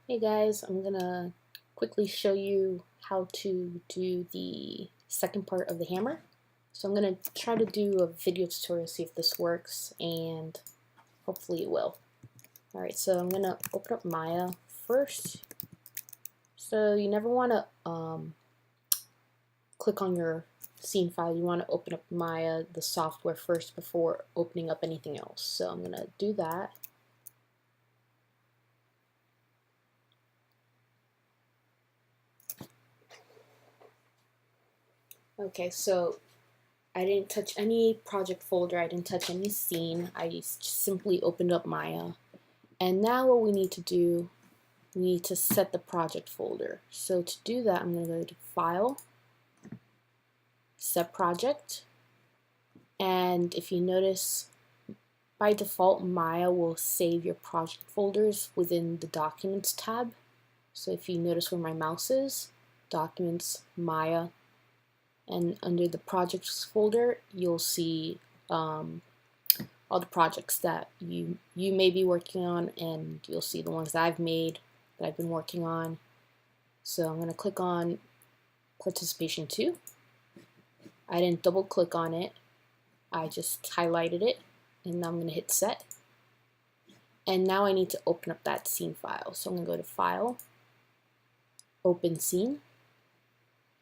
Hey guys, I'm gonna quickly show you how to do the second part of the hammer. So I'm gonna try to do a video tutorial, see if this works, and hopefully it will. Alright, so I'm gonna open up Maya first. So you never wanna click on your scene file. You wanna open up Maya, the software first before opening up anything else. So I'm gonna do that. Okay, so I didn't touch any project folder, I didn't touch any scene, I just simply opened up Maya. And now what we need to do, we need to set the project folder. So to do that, I'm going to go to File, Set Project, and if you notice, by default Maya will save your project folders within the Documents tab. So if you notice where my mouse is, Documents, Maya, and under the Projects folder, you'll see all the projects that you may be working on, and you'll see the ones that I've made, that I've been working on. So I'm going to click on Participation 2. I didn't double click on it, I just highlighted it, and now I'm going to hit Set. And now I need to open up that scene file. So I'm going to go to File, Open Scene,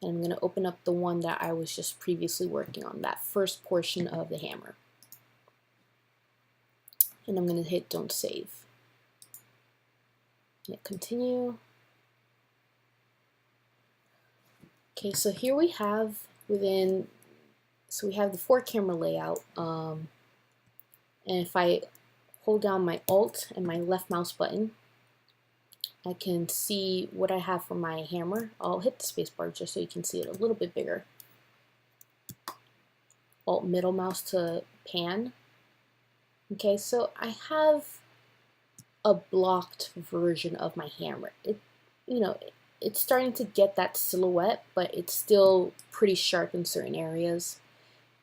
and I'm going to open up the one that I was just previously working on, that first portion of the hammer. And I'm going to hit Don't Save. Hit Continue. Okay, so here we have we have the 4-camera layout, and if I hold down my Alt and my left mouse button, I can see what I have for my hammer. I'll hit the spacebar just so you can see it a little bit bigger. Alt middle mouse to pan. Okay, so I have a blocked version of my hammer. It's starting to get that silhouette, but it's still pretty sharp in certain areas.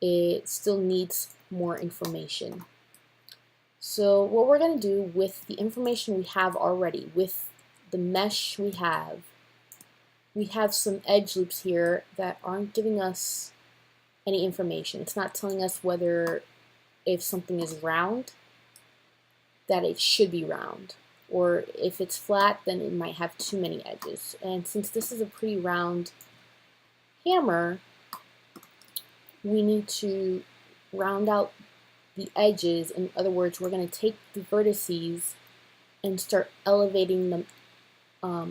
It still needs more information. So what we're going to do with the information we have already, with the mesh we have some edge loops here that aren't giving us any information. It's not telling us whether, if something is round, that it should be round, or if it's flat, then it might have too many edges. And since this is a pretty round hammer, we need to round out the edges. In other words, we're going to take the vertices and start elevating them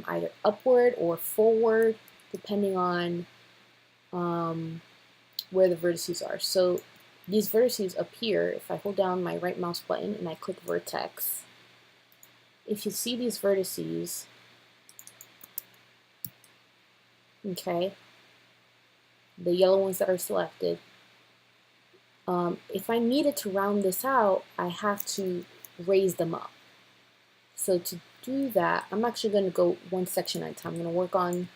either upward or forward, depending on where the vertices are. So these vertices up here, if I hold down my right mouse button and I click Vertex, if you see these vertices, okay, the yellow ones that are selected, if I needed to round this out, I have to raise them up. So to do that, I'm actually going to go one section at a time. I'm going to work on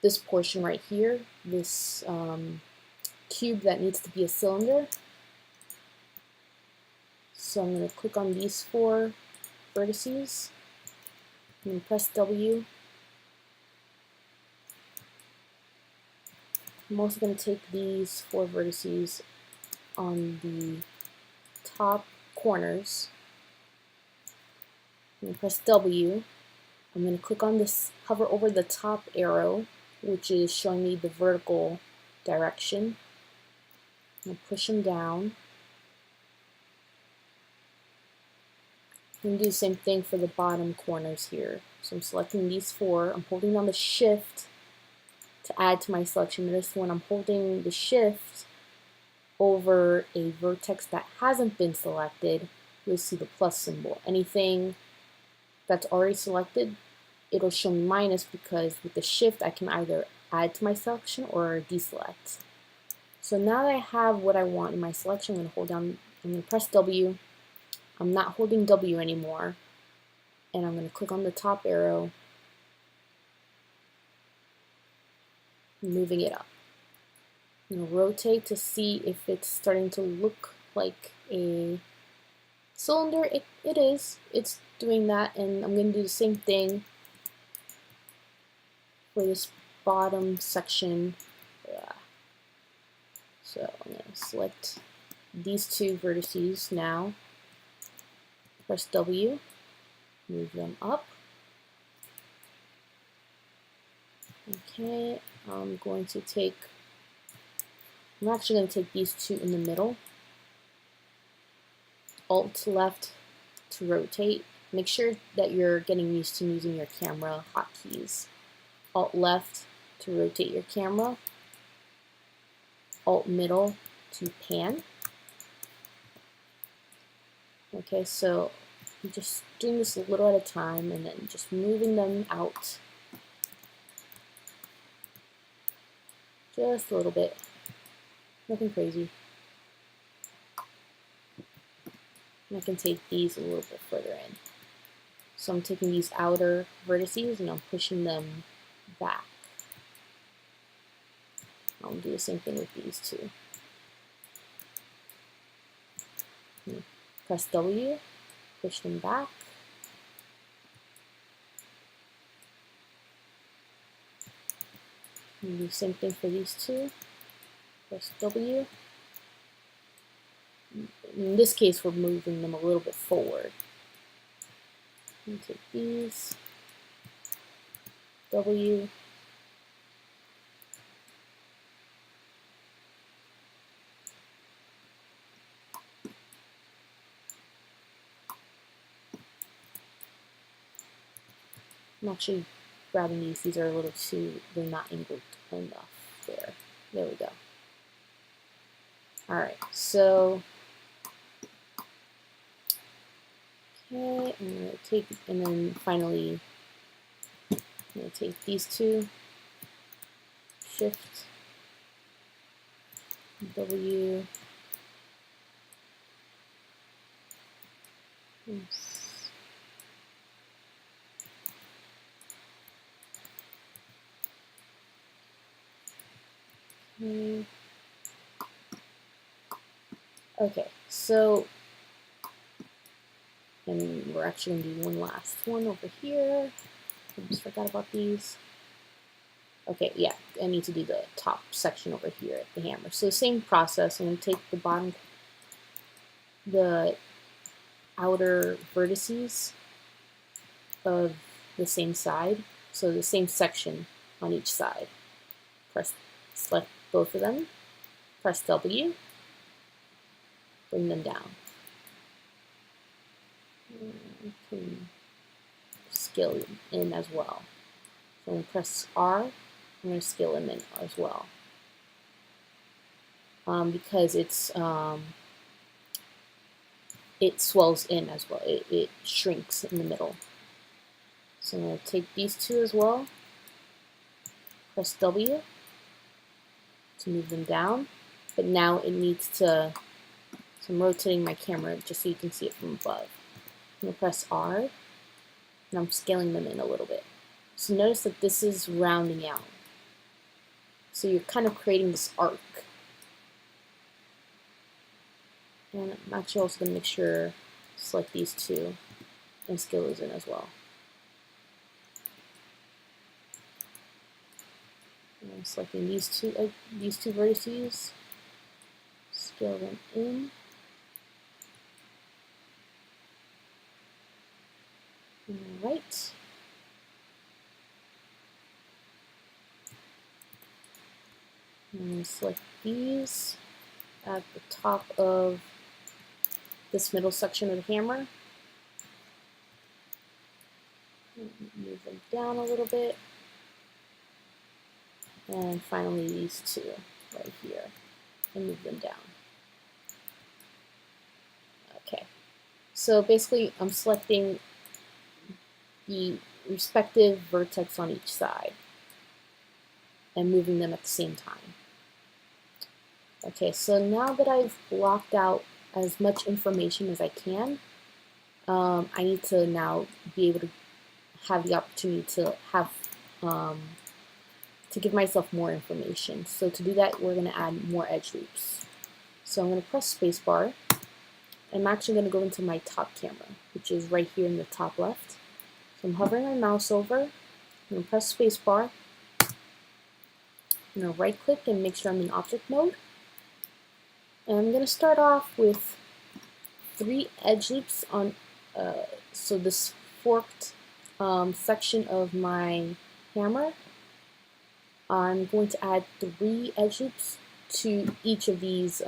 this portion right here, this cube that needs to be a cylinder. So I'm going to click on these 4 vertices and press W. I'm also going to take these 4 vertices on the top corners and press W. I'm going to click on this, hover over the top arrow, which is showing me the vertical direction, and push them down. I'm going to do the same thing for the bottom corners here. So I'm selecting these 4. I'm holding down the Shift to add to my selection. Notice when I'm holding the Shift over a vertex that hasn't been selected, you'll see the plus symbol. Anything that's already selected, it'll show me minus, because with the Shift I can either add to my selection or deselect. So now that I have what I want in my selection, I'm going to press W. I'm not holding W anymore, and I'm going to click on the top arrow, moving it up. I'm going to rotate to see if it's starting to look like a cylinder. It is. It's doing that, and I'm going to do the same thing for this bottom section. So I'm going to select these two vertices now, press W, move them up. Okay, I'm actually going to take these two in the middle, Alt left to rotate. Make sure that you're getting used to using your camera hotkeys. Alt left to rotate your camera, Alt middle to pan. Okay, so I'm just doing this a little at a time and then just moving them out just a little bit. Nothing crazy. And I can take these a little bit further in. So I'm taking these outer vertices and I'm pushing them back. I'll do the same thing with these two. Press W, push them back. And do the same thing for these two. Press W. In this case, we're moving them a little bit forward. And take these, W, I'm actually grabbing these. These are a little too, they're not angled enough there. There we go. Alright, so, okay, I'm going to take, and then finally, I'm going to take these two, Shift, W, okay, so, and we're actually going to do one last one over here. I just forgot about these. Okay, yeah, I need to do the top section over here at the hammer. So same process, I'm going to take the bottom, the outer vertices of the same side, so the same section on each side. Select both of them, press W, bring them down. You can scale them in as well. So I'm going to press R, I'm going to scale them in as well. Because it swells in as well, it shrinks in the middle. So I'm going to take these two as well, press W to move them down, but now it needs to, so I'm rotating my camera just so you can see it from above. I'm going to press R, and I'm scaling them in a little bit. So notice that this is rounding out. So you're kind of creating this arc. And I'm actually also going to make sure, select these two, and scale those in as well. And I'm selecting these two vertices, scale them in. Alright. And select these at the top of this middle section of the hammer. Move them down a little bit. And finally these two right here, and move them down. Okay, so basically I'm selecting the respective vertex on each side and moving them at the same time. Okay, so now that I've blocked out as much information as I can, I need to now be able to have the opportunity to have to give myself more information. So to do that, we're going to add more edge loops. So I'm going to press spacebar, I'm actually going to go into my top camera, which is right here in the top left. So I'm hovering my mouse over, I'm going to press spacebar, I'm going to right click and make sure I'm in object mode. And I'm going to start off with 3 edge loops on, so this forked section of my hammer. I'm going to add 3 edge loops to each of these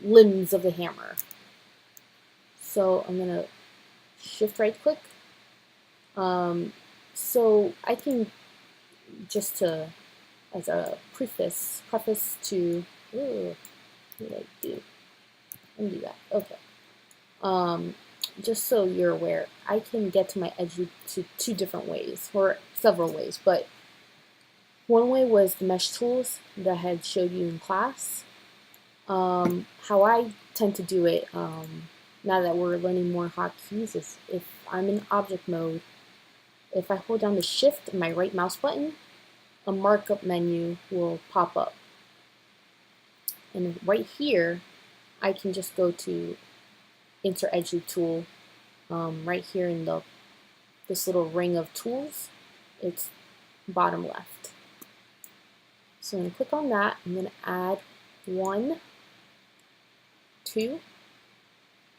limbs of the hammer. So I'm going to shift right click. So I can just to, as a preface to, what did I do? Undo that. Okay. Just so you're aware, I can get to my edge loop to 2 different ways, or several ways, but one way was the mesh tools that I had showed you in class. How I tend to do it, now that we're learning more hotkeys, is if I'm in object mode, if I hold down the shift and my right mouse button, a markup menu will pop up. And right here, I can just go to Insert Edge Loop tool. Right here in this little ring of tools, it's bottom left. So I'm going to click on that. I'm going to add 1, 2,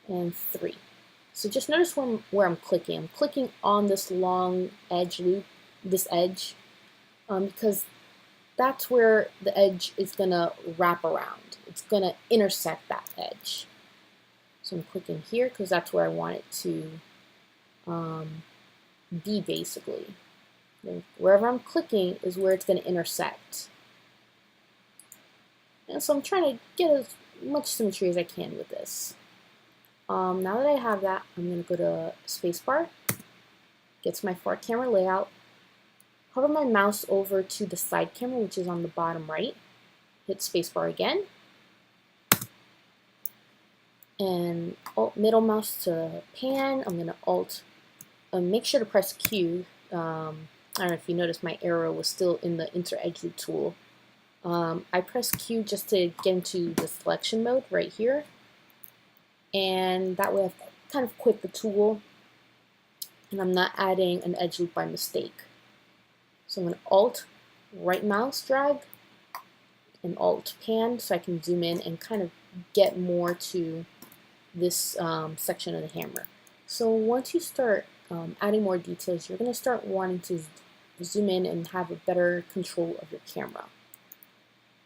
and 3. So just notice where I'm clicking. I'm clicking on this long edge loop, this edge, because that's where the edge is going to wrap around. It's going to intersect that edge. So I'm clicking here because that's where I want it to be, basically. And wherever I'm clicking is where it's going to intersect. And so I'm trying to get as much symmetry as I can with this. Now that I have that, I'm going to go to spacebar, get to my fork camera layout, hover my mouse over to the side camera, which is on the bottom right, hit spacebar again, and alt middle mouse to pan. I'm going to alt, make sure to press Q. I don't know if you noticed my arrow was still in the Insert Edge Loop tool. I press Q just to get into the selection mode right here, and that way I've kind of quit the tool and I'm not adding an edge loop by mistake. So I'm going to Alt right mouse drag and Alt pan so I can zoom in and kind of get more to this section of the hammer. So once you start adding more details, you're going to start wanting to zoom in and have a better control of your camera.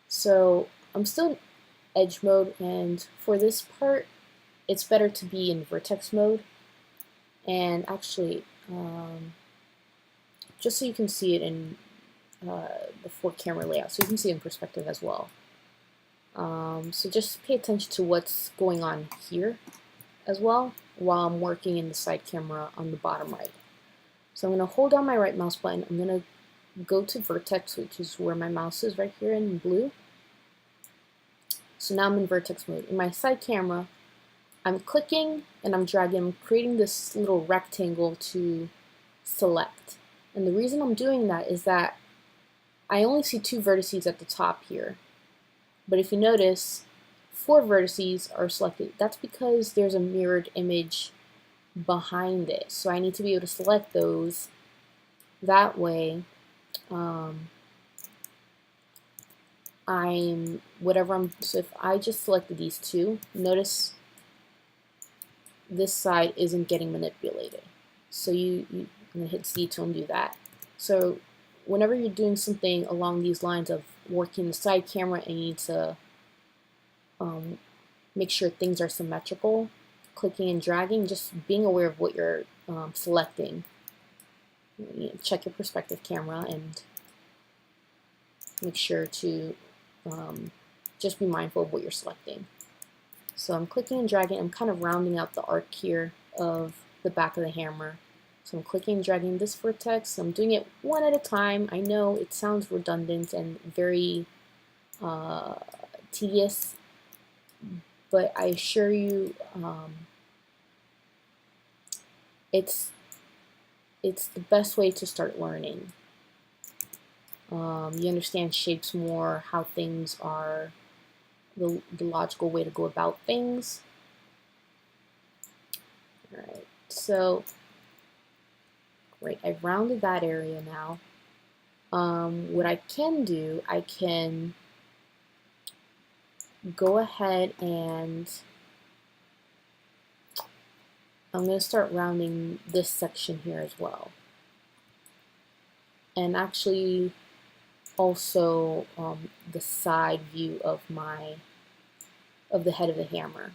So I'm still in edge mode, and for this part it's better to be in vertex mode. And actually, just so you can see it in the fork camera layout, so you can see it in perspective as well. So just pay attention to what's going on here as well while I'm working in the side camera on the bottom right. So I'm going to hold down my right mouse button. I'm going to go to vertex, which is where my mouse is right here in blue. So now I'm in vertex mode. In my side camera, I'm clicking and I'm dragging, I'm creating this little rectangle to select. And the reason I'm doing that is that I only see 2 vertices at the top here. But if you notice, 4 vertices are selected. That's because there's a mirrored image behind it. So I need to be able to select those. That way, so if I just selected these 2, notice this side isn't getting manipulated. So I'm going to hit Z to undo that. So whenever you're doing something along these lines of working the side camera and you need to make sure things are symmetrical, clicking and dragging, just being aware of what you're selecting. Check your perspective camera and make sure to just be mindful of what you're selecting. So I'm clicking and dragging, I'm kind of rounding out the arc here of the back of the hammer. So I'm clicking and dragging this vertex. I'm doing it one at a time. I know it sounds redundant and very tedious, but I assure you it's the best way to start learning. You understand shapes more, how things are the logical way to go about things. Alright, so great, I've rounded that area now. What I can do, I can go ahead and I'm going to start rounding this section here as well. And actually also the side view of the head of the hammer.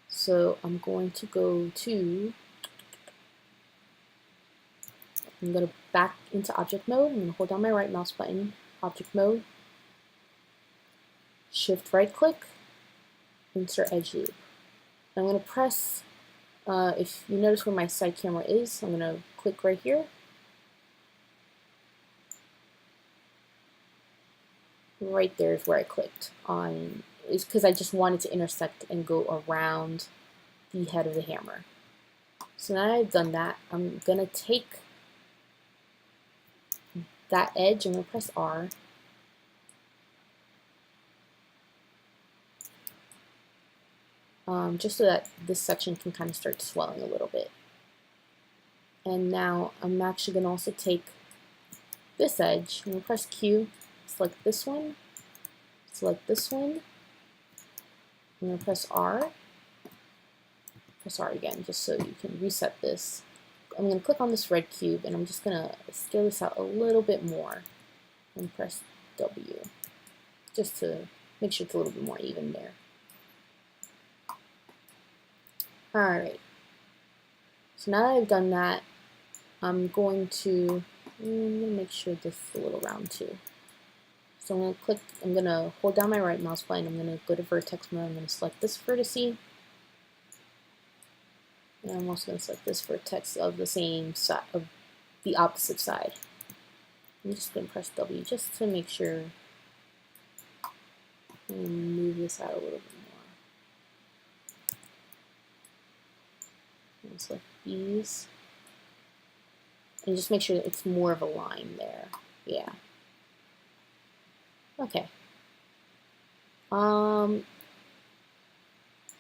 So I'm going to go to, I'm going to back into object mode. I'm going to hold down my right mouse button, object mode, shift right click, insert edge loop. I'm going to press, if you notice where my side camera is, I'm going to click right here. Right there is where I clicked on, is because I just wanted to intersect and go around the head of the hammer. So now I've done that, I'm going to take that edge, I'm going to press R, just so that this section can kind of start swelling a little bit. And now I'm actually going to also take this edge, I'm going to press Q, select this one, I'm going to press R again, just so you can reset this. I'm going to click on this red cube, and I'm just going to scale this out a little bit more, and press W, just to make sure it's a little bit more even there. Alright, so now that I've done that, I'm going to make sure this is a little round too. So I'm going to hold down my right mouse button, I'm going to go to vertex mode, I'm going to select this vertice, and I'm also going to select this vertex of the same side, of the opposite side. I'm just going to press W just to make sure, and move this out a little bit more. And select these, and just make sure that it's more of a line there. Yeah. Okay. I'm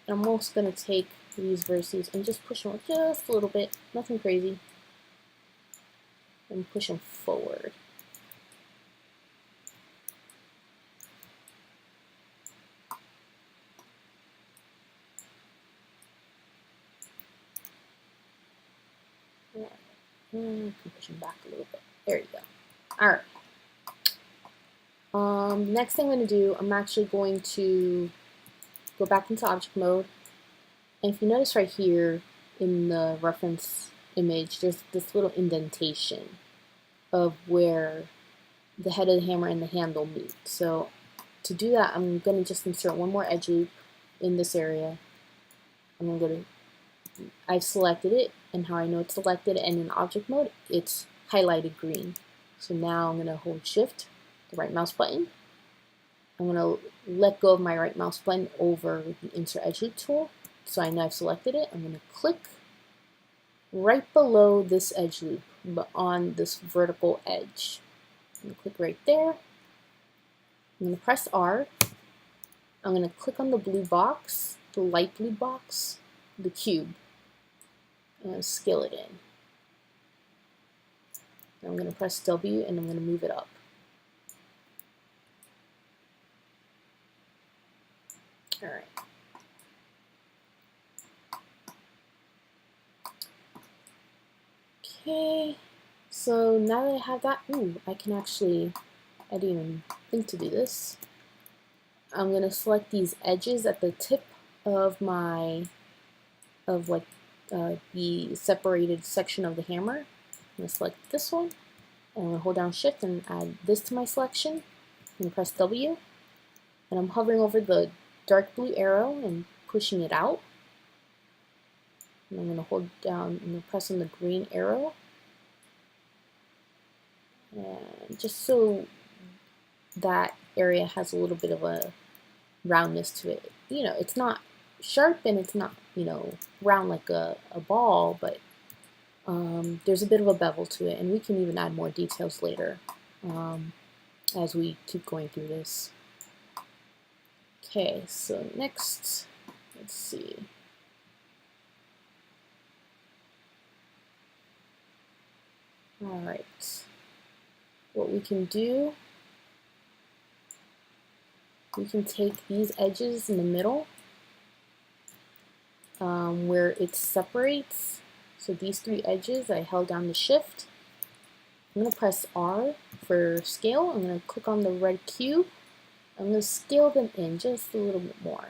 also going to take these vertices and just push them just a little bit, nothing crazy, and push them forward. Yeah. And push them back a little bit. There you go. Alright. Next thing I'm going to do, I'm actually going to go back into object mode. And if you notice right here in the reference image, there's this little indentation of where the head of the hammer and the handle meet. So to do that, I'm going to just insert one more edge loop in this area. I've selected it, and how I know it's selected, and in object mode, it's highlighted green. So now I'm going to hold shift, the right mouse button. I'm going to let go of my right mouse button over the insert edge loop tool. So I know I've selected it. I'm going to click right below this edge loop, but on this vertical edge. I'm going to click right there. I'm going to press R. I'm going to click on the blue box, the light blue box, the cube, and scale it in. I'm going to press W, and I'm going to move it up. All right. Okay, so now that I have that, I didn't even think to do this. I'm going to select these edges at the tip of the separated section of the hammer. I'm going to select this one, and I'm going to hold down shift and add this to my selection. I'm going to press W, and I'm hovering over the dark blue arrow and pushing it out. And I'm going to hold down and press on the green arrow. And just so that area has a little bit of a roundness to it. You know, it's not sharp and it's not, round like a ball, but there's a bit of a bevel to it, and we can even add more details later as we keep going through this. Okay, so next, let's see. All right, what we can do, we can take these edges in the middle where it separates. So these three edges, I held down the shift. I'm going to press R for scale. I'm going to click on the red cube. I'm going to scale them in just a little bit more.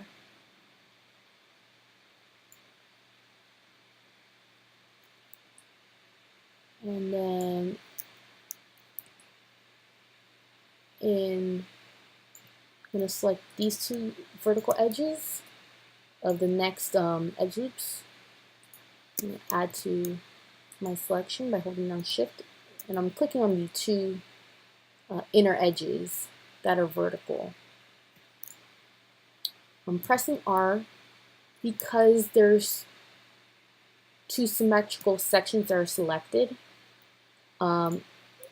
And then I'm going to select these two vertical edges of the next edge loops. I'm going to add to my selection by holding down shift. And I'm clicking on the two inner edges that are vertical. I'm pressing R because there's two symmetrical sections that are selected.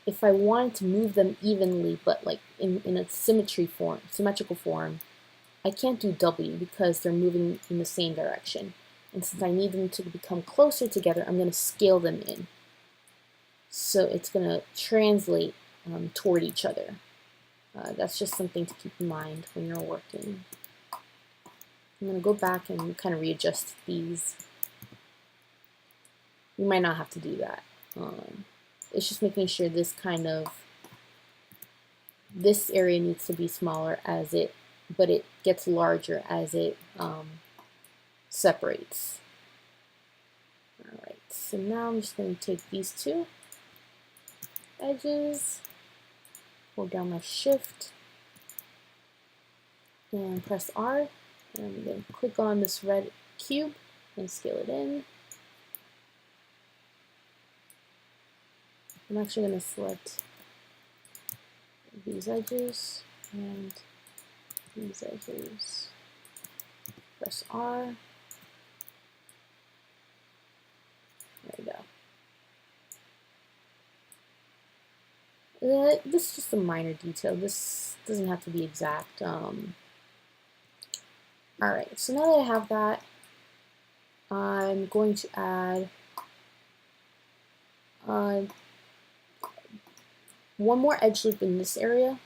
If I wanted to move them evenly, but like in a symmetrical form, I can't do W because they're moving in the same direction. And since I need them to become closer together, I'm going to scale them in. So it's going to translate toward each other. That's just something to keep in mind when you're working. I'm going to go back and kind of readjust these. You might not have to do that. It's just making sure this area needs to be smaller but it gets larger as it separates. Alright, so now I'm just going to take these two edges, hold down my shift, and press R, and then click on this red cube and scale it in. I'm actually going to select these edges and these edges. Press R. There we go. This is just a minor detail. This doesn't have to be exact. Alright, so now that I have that, I'm going to add one more edge loop in this area,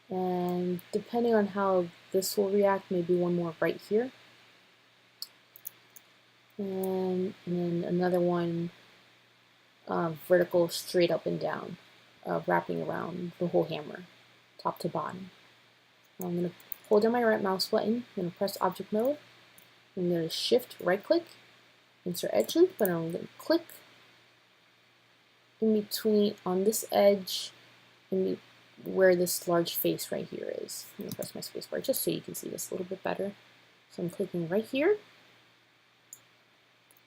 and depending on how this will react, maybe one more right here, and then another one vertical straight up and down, wrapping around the whole hammer, top to bottom. I'm going to hold down my right mouse button, I'm going to press object mode, I'm going to shift right click, insert edge loop, and I'm going to click in between on this edge where this large face right here is. I'm going to press my space bar just so you can see this a little bit better. So I'm clicking right here.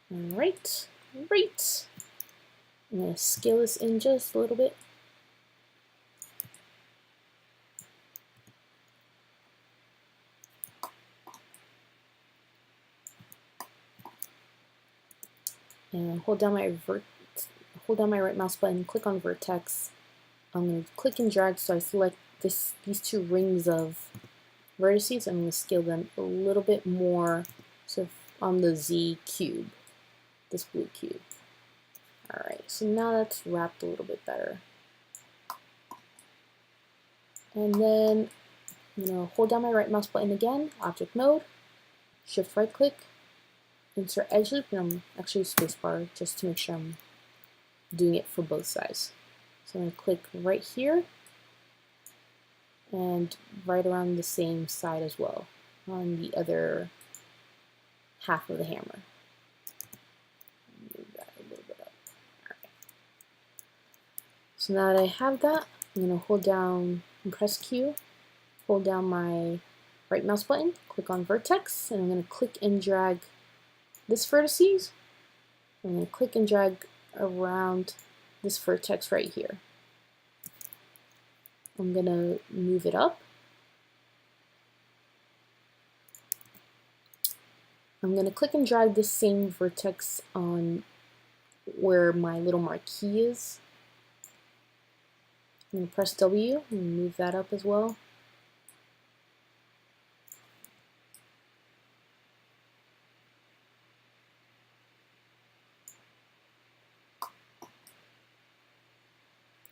Right. I'm going to scale this in just a little bit. And hold down my right mouse button, click on vertex. I'm going to click and drag so I select these two rings of vertices. I'm going to scale them a little bit more so on the Z cube, this blue cube. Alright, so now that's wrapped a little bit better. And then I'm going to hold down my right mouse button again, object mode, shift right click, insert edge loop, and I'm actually spacebar just to make sure I'm doing it for both sides. So I'm going to click right here and right around the same side as well on the other half of the hammer. Move that a little bit up. Right. So now that I have that, I'm going to hold down and press Q, hold down my right mouse button, click on vertex, and I'm going to click and drag this vertices. I'm going to click and drag around this vertex right here. I'm going to move it up. I'm going to click and drag this same vertex on where my little marquee is. I'm going to press W and move that up as well.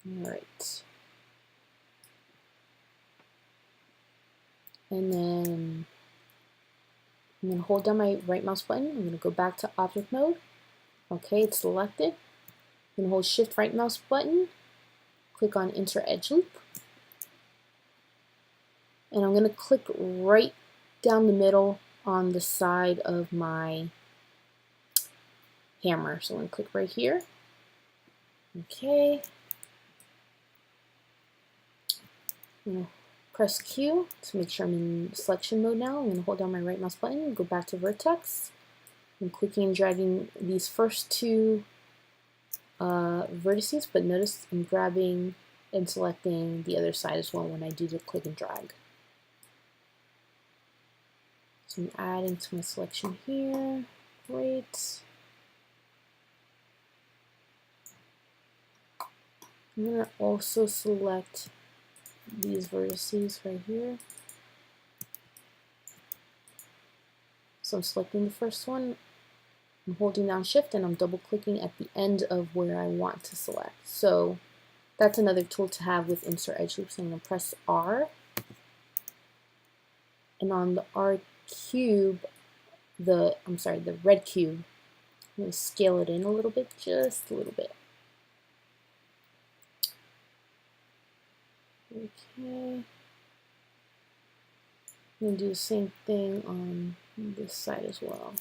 All right. And then I'm going to hold down my right mouse button. I'm going to go back to object mode. Okay, it's selected. I'm going to hold shift right mouse button, click on insert edge loop. And I'm going to click right down the middle on the side of my hammer. So I'm going to click right here. Okay. I'm going to press Q to make sure I'm in selection mode now. I'm going to hold down my right mouse button, go back to vertex. I'm clicking and dragging these first two vertices, but notice I'm grabbing and selecting the other side as well when I do the click and drag. So I'm adding to my selection here. Great. I'm going to also select these vertices right here. So I'm selecting the first one, I'm holding down shift, and I'm double clicking at the end of where I want to select. So that's another tool to have with insert edge loops. I'm going to press R, and on the R cube, the red cube, I'm going to scale it in a little bit, just a little bit. Okay. I'm going to do the same thing on this side as well.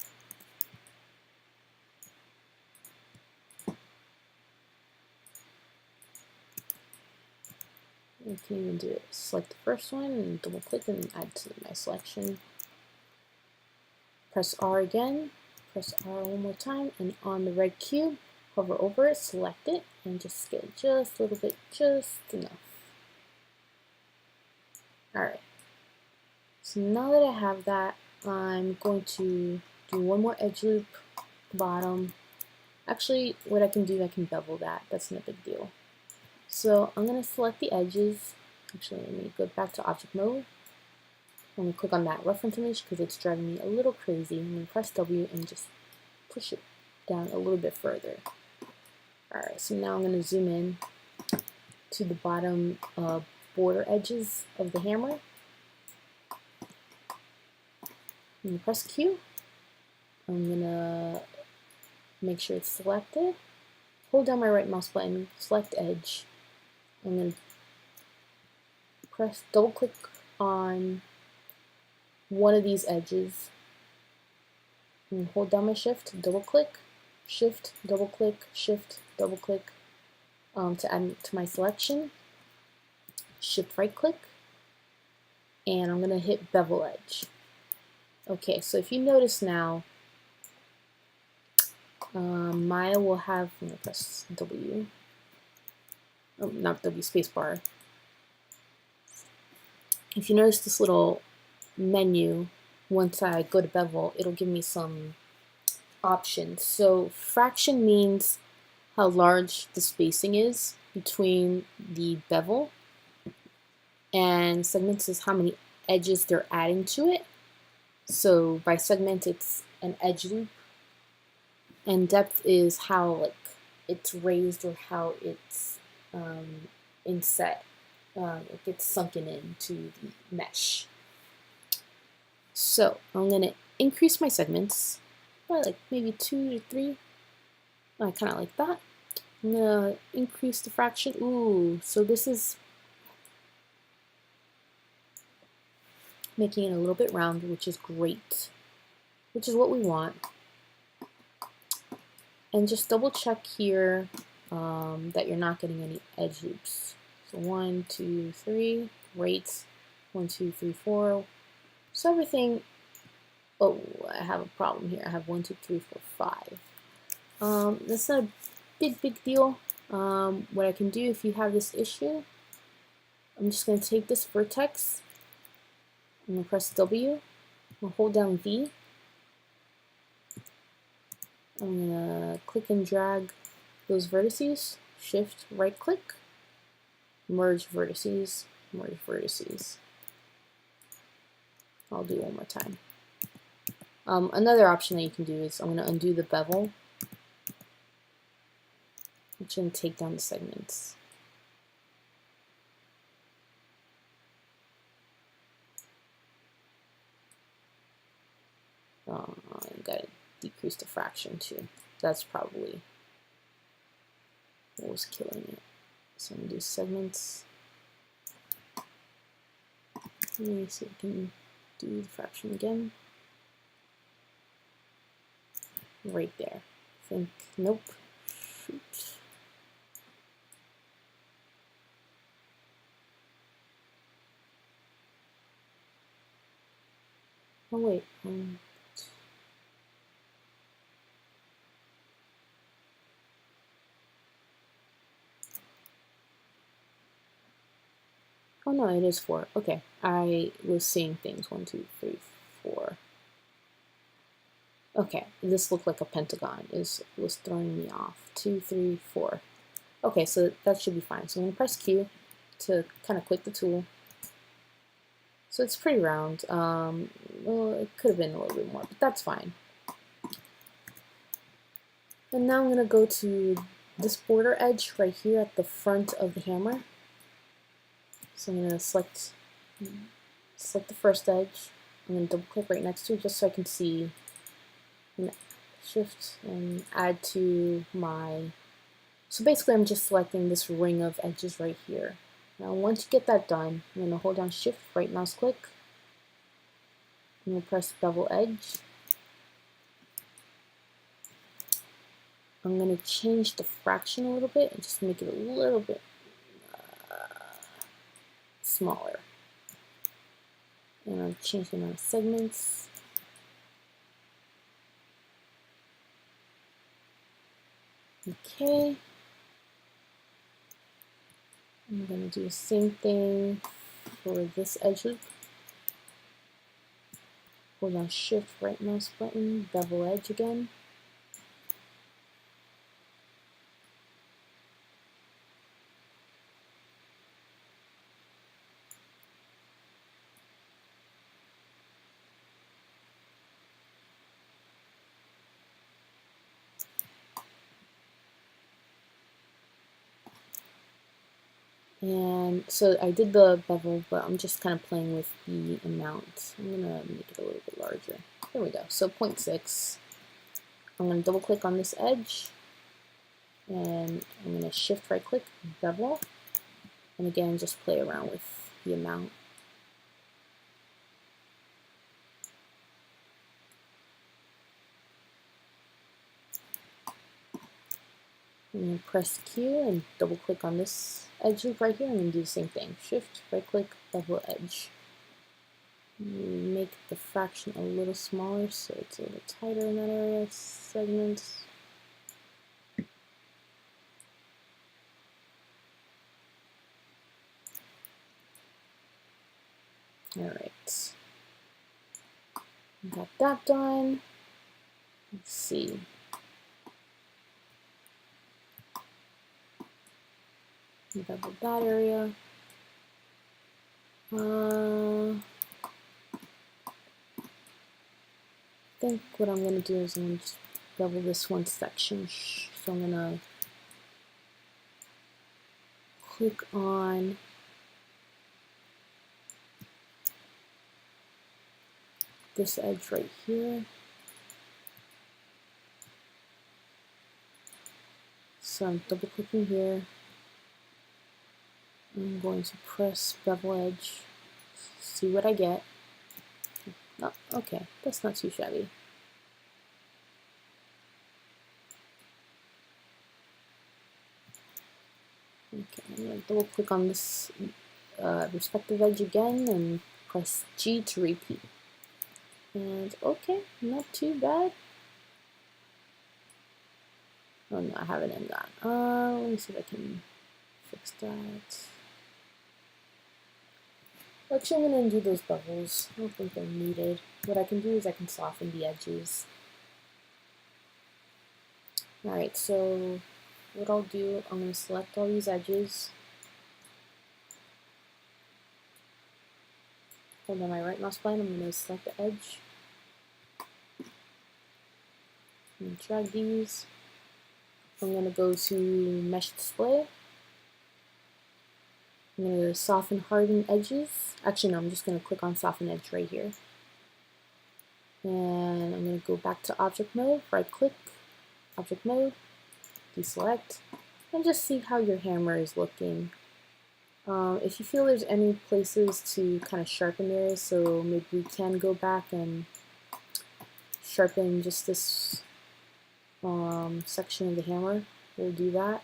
I can even do it. Select the first one and double click and add to my selection. Press R again, press R one more time, and on the red cube, hover over it, select it, and just scale just a little bit, just enough. Alright, so now that I have that, I'm going to do one more edge loop at the bottom. Actually, what I can do, I can bevel that. That's no big deal. So I'm going to select the edges. Actually, let me go back to object mode. I'm going to click on that reference image because it's driving me a little crazy. I'm going to press W and just push it down a little bit further. Alright, so now I'm going to zoom in to the bottom border edges of the hammer. I'm going to press Q. I'm going to make sure it's selected. Hold down my right mouse button, select edge. I'm going to press double click on one of these edges. And hold down my shift, double click, shift, double click, shift, double click to add to my selection. Shift right click, and I'm going to hit bevel edge. Okay, so if you notice now, Maya will have, I'm going to press W, not W, spacebar. If you notice this little menu, once I go to bevel, it'll give me some options. So fraction means how large the spacing is between the bevel, and segments is how many edges they're adding to it. So by segment, it's an edge loop, and depth is how it's raised or how it's inset. It gets sunken into the mesh. So I'm going to increase my segments by maybe 2 to 3. I kind of like that. I'm going to increase the fraction. Ooh, so this is making it a little bit round, which is great, which is what we want. And just double check here that you're not getting any edge loops. So 1, 2, 3, great. 1, 2, 3, 4. So everything, oh, I have a problem here. I have 1, 2, 3, 4, 5. That's not a big deal. What I can do if you have this issue, I'm just going to take this vertex, I'm going to press W, I'll hold down V, I'm going to click and drag those vertices, shift right click, merge vertices, merge vertices. I'll do it one more time. Another option that you can do is I'm going to undo the bevel. I'm just going to take down the segments. I gotta decrease the fraction too. That's probably what was killing it. So I'm gonna do segments. Let me see if I can do the fraction again. Right there. I think, nope. Shoot. Oh wait. Oh no, it is 4. Okay, I was seeing things 1, 2, 3, 4. Okay, this looked like a pentagon. It was throwing me off. 2, 3, 4. Okay, so that should be fine. So I'm gonna press Q to kind of quit the tool. So it's pretty round. Well, it could have been a little bit more, but that's fine. And now I'm gonna go to this border edge right here at the front of the hammer. So I'm gonna select the first edge. I'm gonna double click right next to it just so I can see, and shift and add to my, so basically I'm just selecting this ring of edges right here. Now once you get that done, I'm gonna hold down shift, right mouse click, I'm gonna press bevel edge. I'm gonna change the fraction a little bit and just make it a little bit smaller. And I'll change the amount of segments. Okay. I'm going to do the same thing for this edge loop. Hold down shift, right mouse button, bevel edge again. And so I did the bevel, but I'm just kind of playing with the amount. I'm going to make it a little bit larger. There we go. So 0.6. I'm going to double click on this edge. And I'm going to shift right click, bevel. And again, just play around with the amount. I'm going to press Q and double click on this edge loop right here. I'm going to do the same thing. Shift, right click, bevel edge. Make the fraction a little smaller so it's a little tighter in that area. Segments. Alright. Got that done. Let's see. Bevel that area. I think what I'm going to do is I'm going to just bevel this one section. So I'm going to click on this edge right here. So I'm double clicking here. I'm going to press bevel edge, see what I get. Oh, okay, that's not too shabby. Okay, I'm going to double click on this respective edge again and press G to repeat. And okay, not too bad. Oh no, I haven't done that. Let me see if I can fix that. Actually, I'm going to undo those bevels. I don't think they're needed. What I can do is I can soften the edges. Alright, so what I'll do, I'm going to select all these edges. Hold on my right mouse button, I'm going to select the edge. I'm going to drag these. I'm going to go to Mesh Display. I'm going to soften harden edges. Actually, no, I'm just going to click on soften edge right here. And I'm going to go back to object mode, right click, object mode, deselect, and just see how your hammer is looking. If you feel there's any places to kind of sharpen areas, so maybe we can go back and sharpen just this section of the hammer, we'll do that.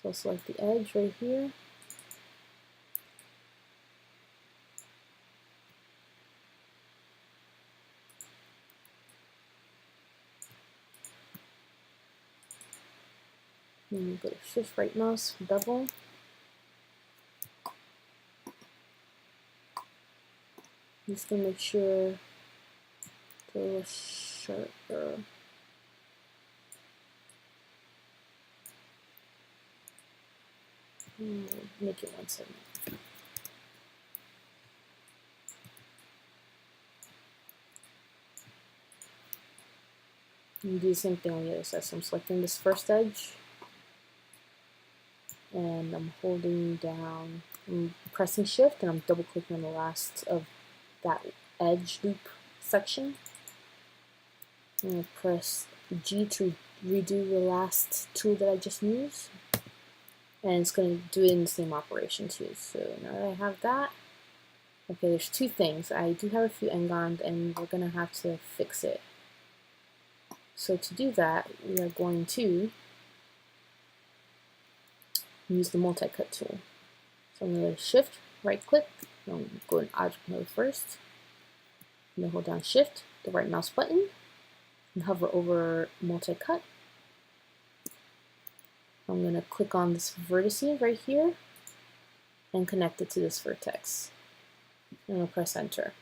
So I'll select the edge right here. And go to shift right mouse, bevel. I'm just going to make sure it's a little sharper. Make it 170. And do the same thing on the other side. So I'm selecting this first edge, and I'm holding down, I'm pressing shift, and I'm double clicking on the last of that edge loop section. I'm going to press G to redo the last tool that I just used. And it's going to do it in the same operation too. So now that I have that, okay, there's two things. I do have a few n-gons, and we're going to have to fix it. So to do that, we are going to use the multi-cut tool. So I'm going to shift, right click, and I'm going to object mode first. And then hold down shift, the right mouse button, and hover over multi-cut. I'm going to click on this vertice right here and connect it to this vertex. And I'll press enter.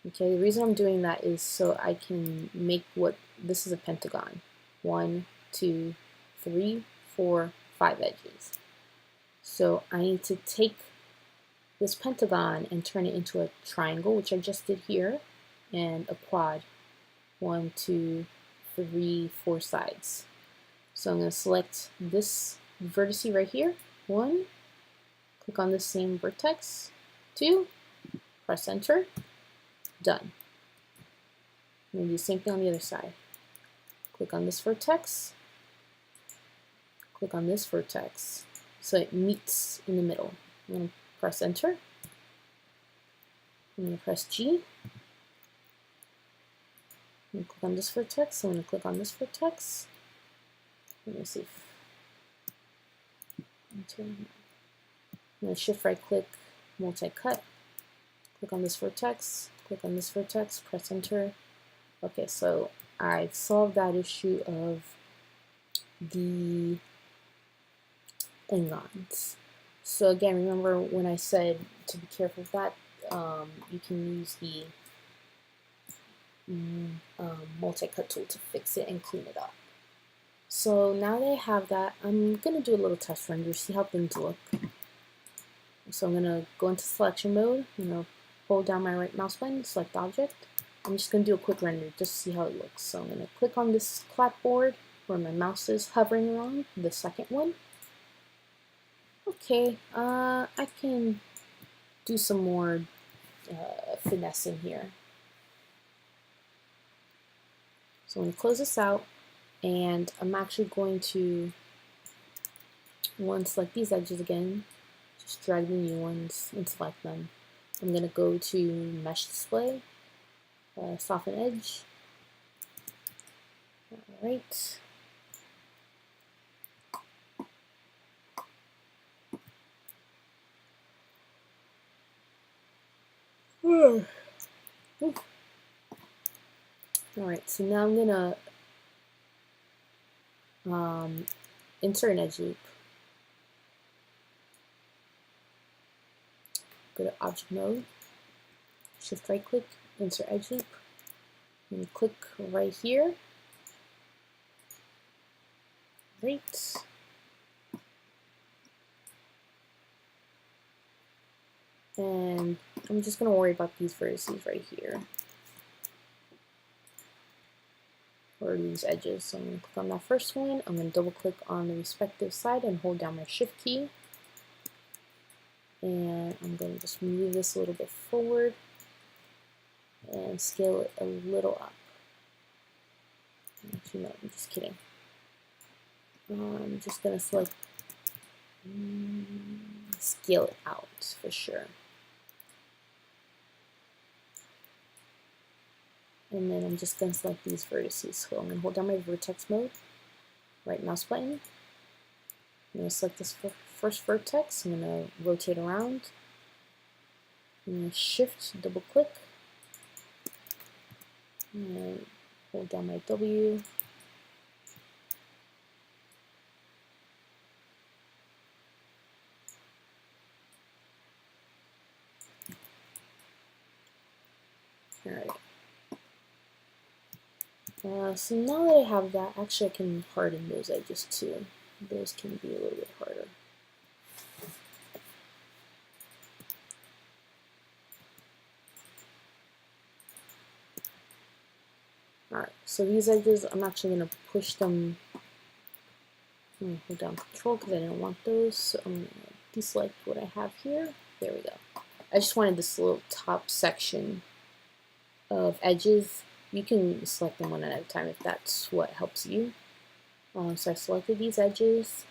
Okay, the reason I'm doing that is so I can make what this is a pentagon. 1, 2, 3, 4, 5 edges. So I need to take this pentagon and turn it into a triangle, which I just did here, and a quad. 1, 2, 3, 4 sides. So I'm going to select this vertice right here, 1, click on the same vertex, 2, press enter, done. I'm going to do the same thing on the other side. Click on this vertex, click on this vertex, so it meets in the middle. I'm going to press enter, I'm going to press G, I'm going to click on this vertex, I'm going to click on this vertex. Let me see if I'm going to shift right click, multi-cut, click on this vertex, click on this vertex, press enter. Okay, so I've solved that issue of the n-gons. So again, remember when I said to be careful of that, you can use the multi-cut tool to fix it and clean it up. So now that I have that, I'm going to do a little test render, see how things look. So I'm going to go into selection mode, hold down my right mouse button, select object. I'm just going to do a quick render just to see how it looks. So I'm going to click on this clapboard where my mouse is hovering around, the second one. Okay, I can do some more finessing here. So I'm going to close this out. And I'm actually going to, select these edges again, just drag the new ones and select them. I'm going to go to Mesh Display, Soften Edge. Alright. Alright, so now I'm going to insert an edge loop. Go to object mode, shift right click, insert edge loop, and click right here. Right. And I'm just going to worry about these vertices right here, or these edges. So I'm going to click on that first one, I'm going to double click on the respective side and hold down my shift key. And I'm going to just move this a little bit forward. and scale it a little up. Actually, no, I'm just kidding. I'm just gonna select scale it out for sure. And then I'm just gonna select these vertices. So I'm gonna hold down my vertex mode, right mouse button. I'm gonna select this first vertex. I'm gonna rotate around. I'm gonna shift, double click. And hold down my W. Alright. So now that I have that, actually I can harden those edges too. Those can be a little bit harder. Alright, so these edges, I'm actually going to push them. I'm going to hold down Control because I didn't want those. So I'm going to deselect what I have here. There we go. I just wanted this little top section of edges. You can select them one at a time if that's what helps you. So I selected these edges.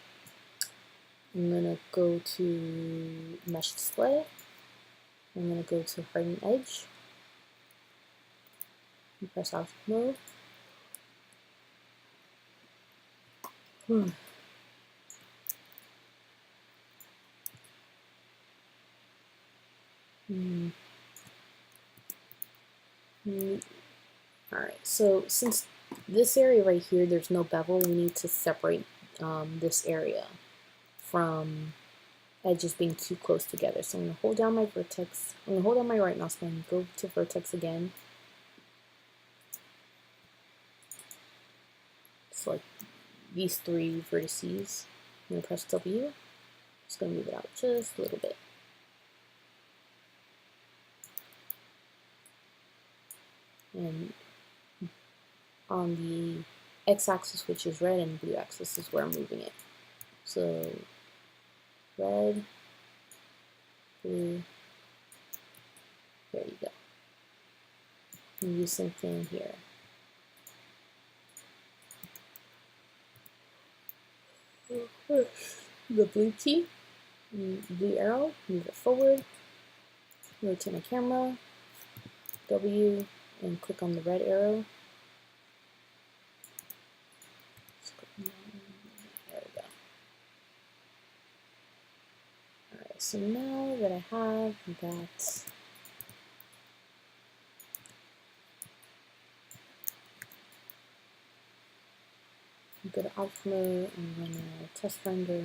I'm going to go to Mesh Display. I'm going to go to Harden Edge. And press Object Mode. Alright, so since this area right here, there's no bevel, we need to separate this area from edges being too close together. So I'm going to hold down my vertex, I'm going to hold down my right mouse button, go to vertex again, select these three vertices, I'm going to press W, just going to move it out just a little bit. And on the x-axis, which is red, and blue axis is where I'm moving it. So red, blue, there you go. And do the same thing here. The blue key, blue arrow, move it forward, rotate my camera, W, and click on the red arrow. There we go. Alright, so now that I have that, go to Object Mode, I'm going to test render.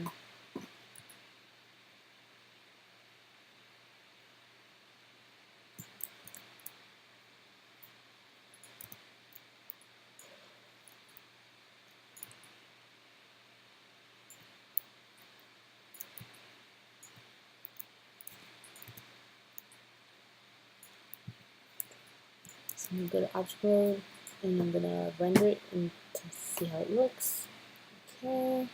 So I'm going to go to Object Mode, and I'm going to render it and to see how it looks. Okay.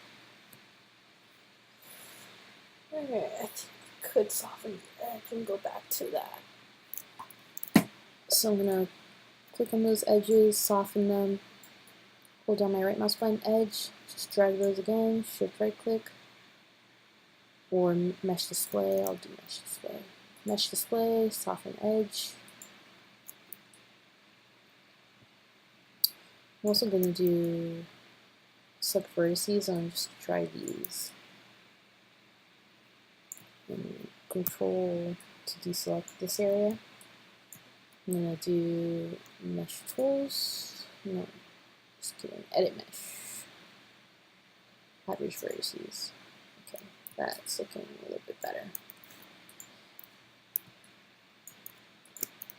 Alright, I could soften it. I can go back to that. So I'm going to click on those edges, soften them, hold down my right mouse button, edge, just drag those again, shift right click, or mesh display, I'll do mesh display. Mesh display, soften edge. I'm also going to do select vertices, and just try these. And Control to deselect this area. I'm going to do mesh tools. No, just kidding. Edit mesh. Average vertices. Okay, that's looking a little bit better.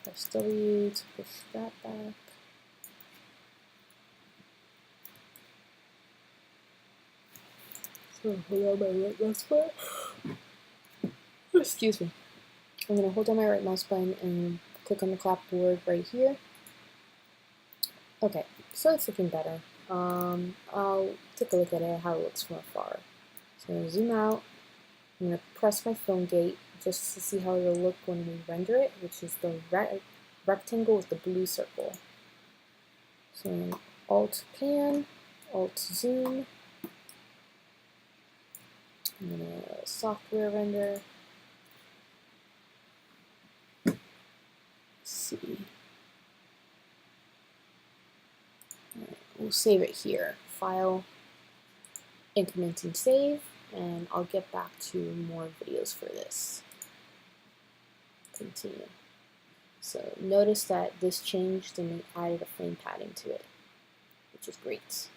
Press W to push that back. So hold on my right mouse button. Excuse me. I'm going to hold down my right mouse button and click on the clapboard right here. Okay, so it's looking better. I'll take a look at it, how it looks from afar. So I'm going to zoom out. I'm going to press my film gate just to see how it'll look when we render it, which is the rectangle with the blue circle. So Alt Pan, Alt Zoom. I'm gonna software render. Let's see. We'll save it here. File, increment and save, and I'll get back to more videos for this. Continue. So notice that this changed and it added a frame padding to it, which is great.